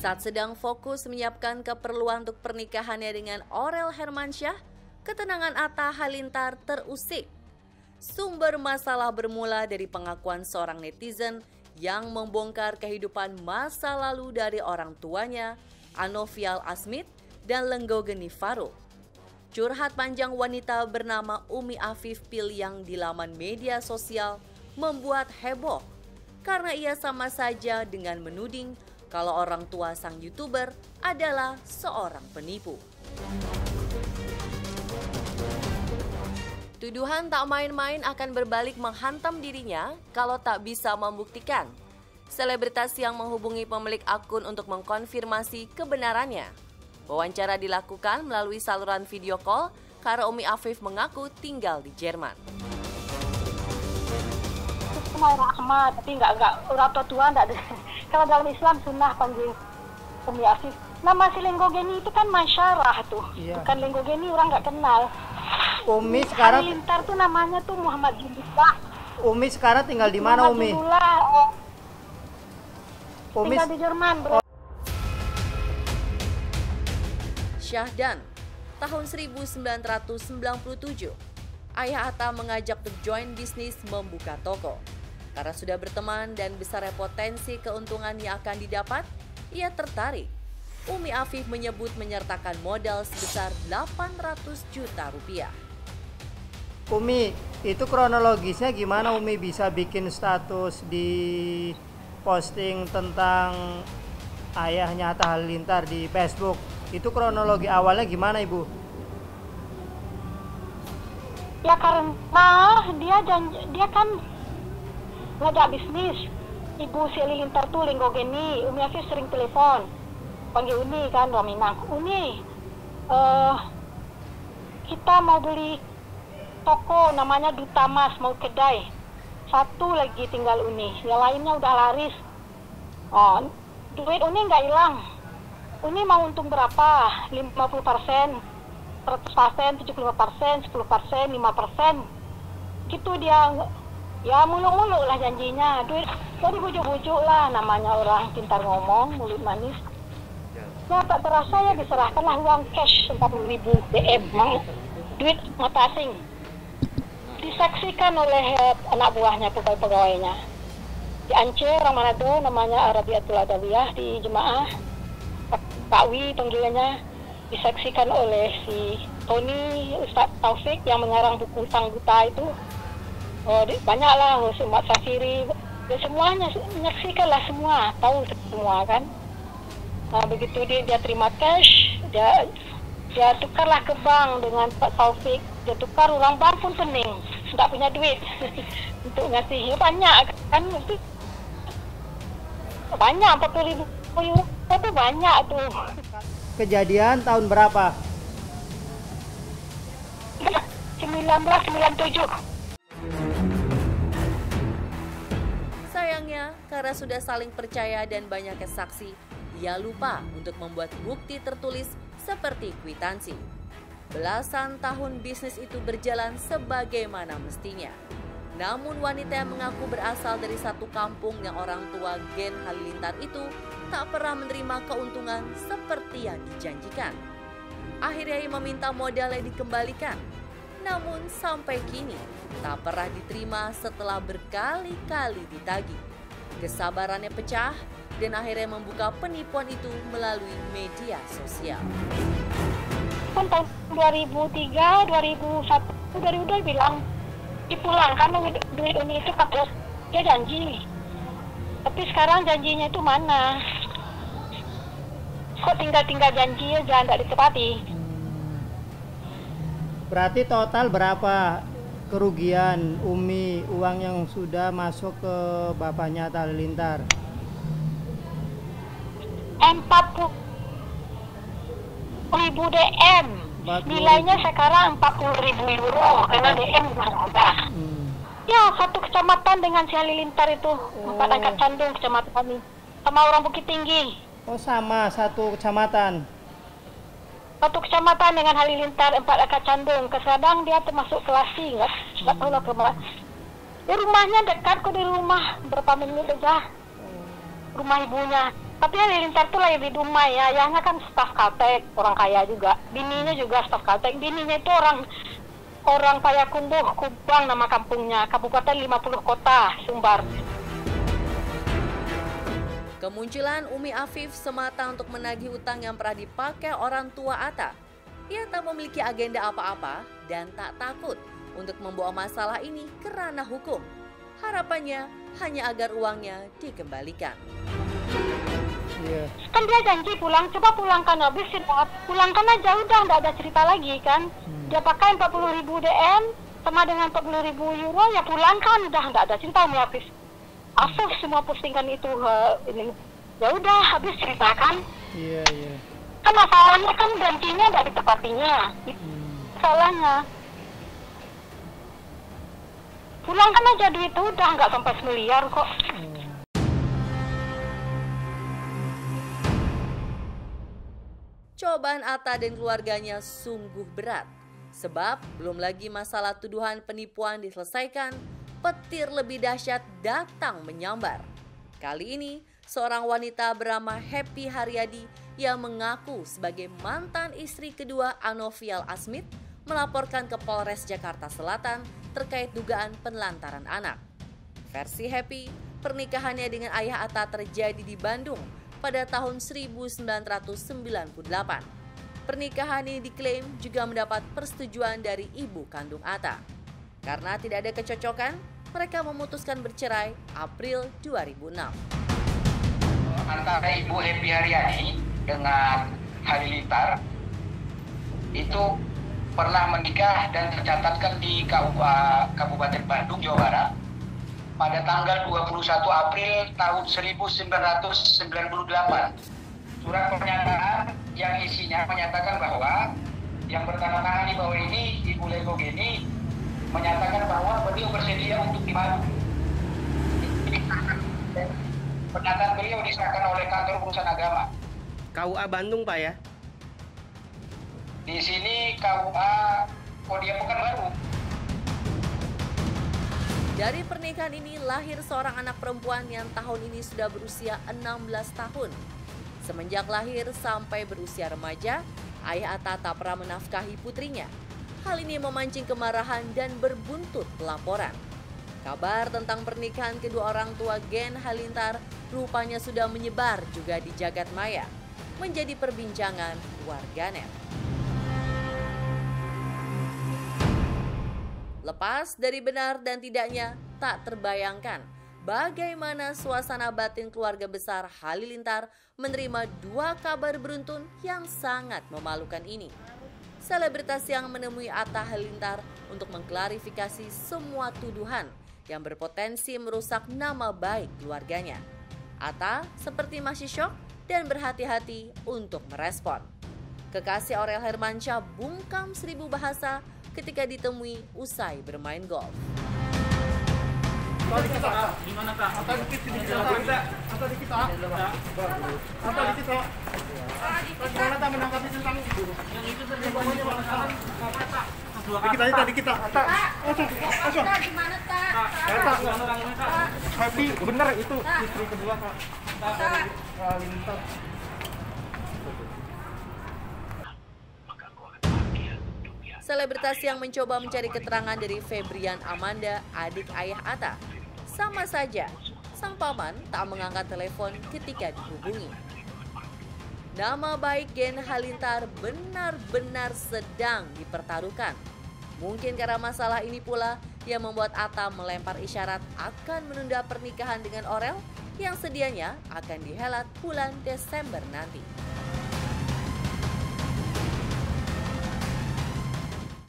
Saat sedang fokus menyiapkan keperluan untuk pernikahannya dengan Aurel Hermansyah, ketenangan Atta Halilintar terusik. Sumber masalah bermula dari pengakuan seorang netizen yang membongkar kehidupan masa lalu dari orang tuanya, Anovial Asmit dan Lenggogeni Farouk. Curhat panjang wanita bernama Umi Afif Pil yang di laman media sosial membuat heboh karena ia sama saja dengan menuding kalau orang tua sang YouTuber adalah seorang penipu. Tuduhan tak main-main akan berbalik menghantam dirinya kalau tak bisa membuktikan. Selebritas yang menghubungi pemilik akun untuk mengkonfirmasi kebenarannya. Wawancara dilakukan melalui saluran video call karena Umi Afif mengaku tinggal di Jerman. Rahmat, tapi enggak orang tua enggak ada. Kalau dalam Islam sunnah panggil Umi Afif. Nama si Lenggogeni itu kan masyarah tuh. Iya. Bukan Lenggogeni, orang enggak kenal. Umi sekarang Halilintar tuh namanya tuh Muhammad Jundullah. Umi sekarang tinggal di mana, Umi? Umi tinggal di Jerman, bro. Syahdan, tahun 1997, ayah Atta mengajak untuk join bisnis membuka toko. Karena sudah berteman dan besar potensi keuntungan yang akan didapat, ia tertarik. Umi Afif menyebut menyertakan modal sebesar 800 juta rupiah. Umi, itu kronologisnya gimana Umi bisa bikin status di posting tentang ayahnya Atta Halilintar di Facebook? Itu kronologi awalnya gimana, Ibu? Ya karena dia kan ngajak bisnis. Ibu si Halilintar tuh Lenggogeni, Umi Afif sering telepon. Panggil Uni kan, Rominang. Uni, kita mau beli toko namanya Duta Mas, mau kedai. Satu lagi tinggal Uni, yang lainnya udah laris. Oh, duit Uni nggak hilang. Uni mau untung berapa? 50%, 100%, 75%, 10%, 5%. Gitu dia, ya muluk-muluk lah janjinya. Duit, jadi bujuk-bujuk lah, namanya orang pintar ngomong, mulut manis. Ya tak terasa ya diserahkanlah uang cash 40.000 DM, duit mata asing. Disaksikan oleh anak buahnya, pegawai-pegawainya. Di Aceh, orang Manado, namanya Arabiatul Adawiyah di Jemaah. Pak Wi panggilannya, disaksikan oleh si Tony Ustaz Taufik yang mengarang buku Sang Buta itu. Banyaklah, Umat Safiri, ya semuanya menyaksikan lah semua, tahu semua kan. Nah, begitu dia terima cash, dia tukarlah ke bank dengan Pak Taufik. Dia tukar, orang bank pun pening, tidak punya duit untuk ngasih. Banyak kan, banyak 40.000 euro itu banyak tuh. Kejadian tahun berapa? 1997. Sayangnya, karena sudah saling percaya dan banyak saksi, ia lupa untuk membuat bukti tertulis seperti kwitansi. Belasan tahun bisnis itu berjalan sebagaimana mestinya. Namun wanita yang mengaku berasal dari satu kampung yang orang tua Gen Halilintar itu tak pernah menerima keuntungan seperti yang dijanjikan. Akhirnya ia meminta modalnya dikembalikan. Namun sampai kini tak pernah diterima setelah berkali-kali ditagih. Kesabarannya pecah dan akhirnya membuka penipuan itu melalui media sosial. Tahun 2003, 2001, 2002 bilang dipulangkan duit Uni itu kapus. Dia janji. Tapi sekarang janjinya itu mana? Kok tinggal janji aja tidak ditepati? Berarti total berapa kerugian Umi uang yang sudah masuk ke bapaknya Atta Halilintar? 40.000 DM. Nilainya sekarang 40.000 euro karena DM udah. Ya, satu kecamatan dengan si Halilintar itu. Empat Angkat Candung kecamatan kami. Sama orang Bukit Tinggi. Oh sama, satu kecamatan. Satu kecamatan dengan Halilintar, Empat Angkat Candung. Kesadang dia termasuk Kelasi, nggak tahu lah kemana. Di rumahnya dekat kok, di rumah berapa menit aja. Rumah ibunya. Tapi Halilintar tuh lahir di Dumai ya, ayahnya kan staf Kaltek, orang kaya juga. Bininya juga staf Kaltek. Bininya itu orang Payakumbuh, Kubang nama kampungnya, Kabupaten 50 Kota, Sumbar. Kemunculan Umi Afif semata untuk menagih utang yang pernah dipakai orang tua Atta. Ia tak memiliki agenda apa-apa dan tak takut untuk membawa masalah ini ke ranah hukum. Harapannya hanya agar uangnya dikembalikan. Iya. Kan dia janji pulang, coba pulangkan, habis pulangkan aja, udah nggak ada cerita lagi kan. Dia pakai 40.000 DM sama dengan 40.000 euro, ya pulangkan, udah nggak ada cerita Umi Afif. Afif semua postingan itu ini, ya udah habis ceritakan. Iya. Kan masalahnya kan gantinya nggak ditepatinya, masalahnya. Pulangkan aja duit itu, udah nggak sampai 1 miliar kok. Cobaan Atta dan keluarganya sungguh berat. Sebab belum lagi masalah tuduhan penipuan diselesaikan, petir lebih dahsyat datang menyambar. Kali ini, seorang wanita bernama Happy Haryadi yang mengaku sebagai mantan istri kedua Anovial Asmit melaporkan ke Polres Jakarta Selatan terkait dugaan penelantaran anak. Versi Happy, pernikahannya dengan ayah Atta terjadi di Bandung pada tahun 1998. Pernikahan ini diklaim juga mendapat persetujuan dari ibu kandung Atta. Karena tidak ada kecocokan, mereka memutuskan bercerai April 2006. Antara Ibu Happy Haryadi dengan Halilintar itu pernah menikah dan tercatatkan di KUA Kabupaten Bandung, Jawa Barat pada tanggal 21 April tahun 1998. Surat pernyataan yang isinya menyatakan bahwa yang bertanda tangan di bawah ini, Ibu Legogeni, menyatakan bahwa beliau bersedia untuk dimadu. Pernyataan beliau disahkan oleh Kantor Urusan Agama. KUA Bandung, Pak ya? Di sini KUA Kodia Pekanbaru. Dari pernikahan ini lahir seorang anak perempuan yang tahun ini sudah berusia 16 tahun. Semenjak lahir sampai berusia remaja, ayah Atta tak pernah menafkahi putrinya. Hal ini memancing kemarahan dan berbuntut pelaporan. Kabar tentang pernikahan kedua orang tua Gen Halilintar rupanya sudah menyebar juga di jagat maya, menjadi perbincangan warganet. Lepas dari benar dan tidaknya, tak terbayangkan bagaimana suasana batin keluarga besar Halilintar menerima 2 kabar beruntun yang sangat memalukan ini. Selebritas yang menemui Atta Halilintar untuk mengklarifikasi semua tuduhan yang berpotensi merusak nama baik keluarganya. Atta seperti masih syok dan berhati-hati untuk merespon. Kekasih Aurel Hermansyah bungkam 1000 bahasa ketika ditemui usai bermain golf. Happy, bener itu istri kedua Kak. Selebritas yang mencoba mencari keterangan dari Febrian Amanda, adik ayah Atta. Sama saja, sang paman tak mengangkat telepon ketika dihubungi. Nama baik Gen Halilintar benar-benar sedang dipertaruhkan. Mungkin karena masalah ini pula yang membuat Atta melempar isyarat akan menunda pernikahan dengan Aurel yang sedianya akan dihelat bulan Desember nanti.